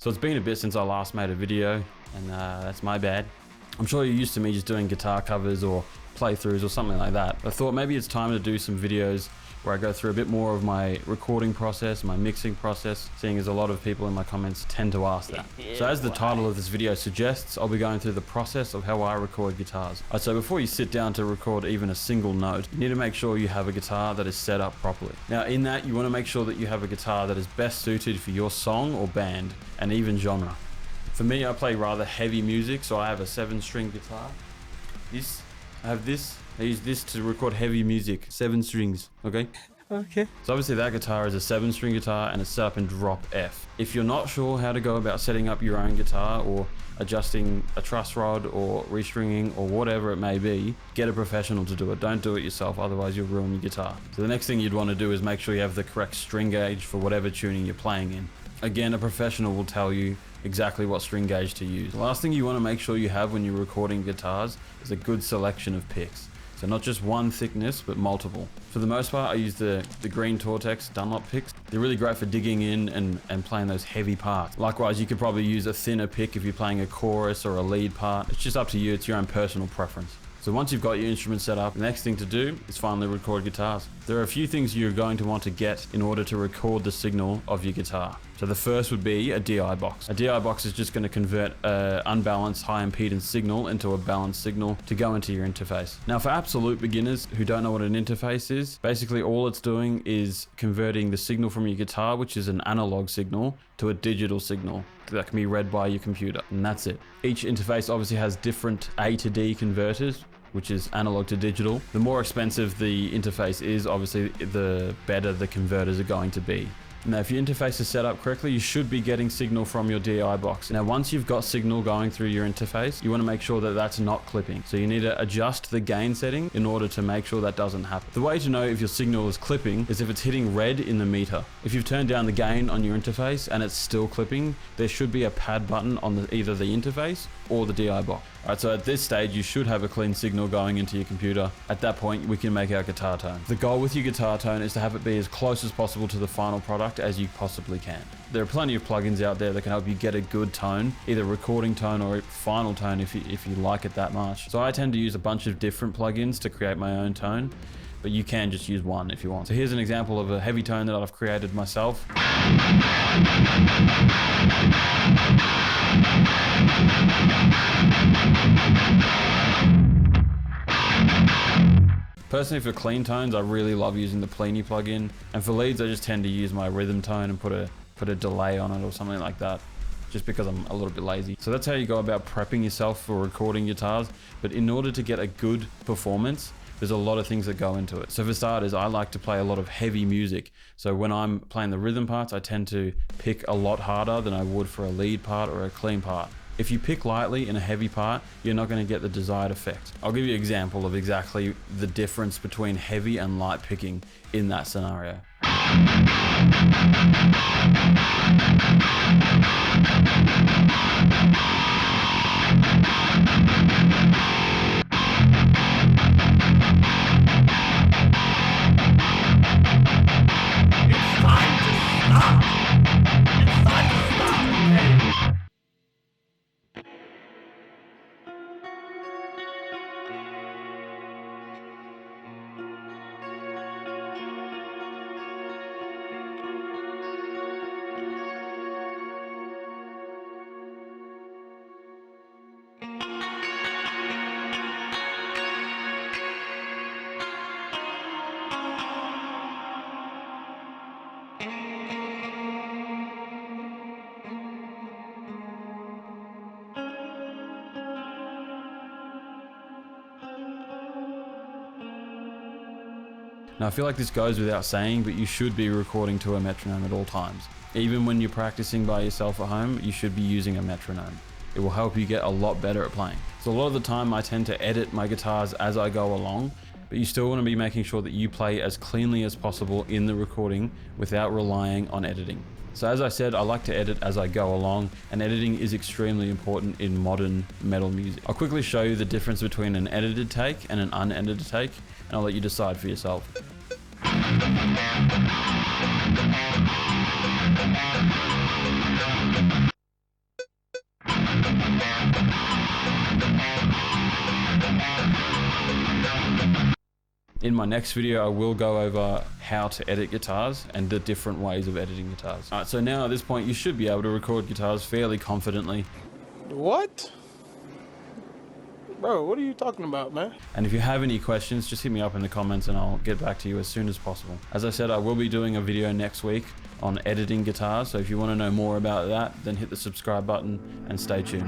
So it's been a bit since I last made a video, and that's my bad. I'm sure you're used to me just doing guitar covers or playthroughs or something like that. I thought maybe it's time to do some videos where I go through a bit more of my recording process, my mixing process, seeing as a lot of people in my comments tend to ask that. So as the title of this video suggests, I'll be going through the process of how I record guitars. So before you sit down to record even a single note, you need to make sure you have a guitar that is set up properly. Now in that, you want to make sure that you have a guitar that is best suited for your song or band, and even genre. For me, I play rather heavy music, so I have a 7-string guitar. I use this to record heavy music, 7 strings, okay? Okay. So obviously that guitar is a 7-string guitar and it's set up in drop F. If you're not sure how to go about setting up your own guitar or adjusting a truss rod or restringing or whatever it may be, get a professional to do it. Don't do it yourself, otherwise you'll ruin your guitar. So the next thing you'd want to do is make sure you have the correct string gauge for whatever tuning you're playing in. Again, a professional will tell you exactly what string gauge to use. The last thing you want to make sure you have when you're recording guitars is a good selection of picks. So not just one thickness, but multiple. For the most part, I use the green Cortex Dunlop picks. They're really great for digging in and playing those heavy parts. Likewise, you could probably use a thinner pick if you're playing a chorus or a lead part. It's just up to you, it's your own personal preference. So once you've got your instrument set up, the next thing to do is finally record guitars. There are a few things you're going to want to get in order to record the signal of your guitar. So the first would be a DI box. A DI box is just going to convert an unbalanced high impedance signal into a balanced signal to go into your interface. Now for absolute beginners who don't know what an interface is, basically all it's doing is converting the signal from your guitar, which is an analog signal, to a digital signal that can be read by your computer, and that's it. Each interface obviously has different A to D converters, which is analog to digital. The more expensive the interface is, obviously the better the converters are going to be. Now if your interface is set up correctly, you should be getting signal from your DI box. Now once you've got signal going through your interface, you want to make sure that that's not clipping. So you need to adjust the gain setting in order to make sure that doesn't happen. The way to know if your signal is clipping is if it's hitting red in the meter. If you've turned down the gain on your interface and it's still clipping, there should be a pad button on either the interface or the DI box. Alright, so at this stage you should have a clean signal going into your computer. At that point we can make our guitar tone. The goal with your guitar tone is to have it be as close as possible to the final product as you possibly can. There are plenty of plugins out there that can help you get a good tone, either recording tone or final tone if you like it that much. So I tend to use a bunch of different plugins to create my own tone, but you can just use one if you want. So here's an example of a heavy tone that I've created myself. Personally, for clean tones, I really love using the Plini plugin, and for leads, I just tend to use my rhythm tone and put a delay on it or something like that, just because I'm a little bit lazy. So that's how you go about prepping yourself for recording guitars. But in order to get a good performance, there's a lot of things that go into it. So for starters, I like to play a lot of heavy music. So when I'm playing the rhythm parts, I tend to pick a lot harder than I would for a lead part or a clean part. If you pick lightly in a heavy part, you're not going to get the desired effect. I'll give you an example of exactly the difference between heavy and light picking in that scenario. Now I feel like this goes without saying, but you should be recording to a metronome at all times. Even when you're practicing by yourself at home, you should be using a metronome. It will help you get a lot better at playing. So a lot of the time I tend to edit my guitars as I go along, but you still want to be making sure that you play as cleanly as possible in the recording without relying on editing. So as I said, I like to edit as I go along, and editing is extremely important in modern metal music. I'll quickly show you the difference between an edited take and an unedited take, and I'll let you decide for yourself. In my next video, I will go over how to edit guitars and the different ways of editing guitars. All right, so now at this point, you should be able to record guitars fairly confidently. What? Bro, what are you talking about, man? And if you have any questions, just hit me up in the comments and I'll get back to you as soon as possible. As I said, I will be doing a video next week on editing guitars. So if you want to know more about that, then hit the subscribe button and stay tuned.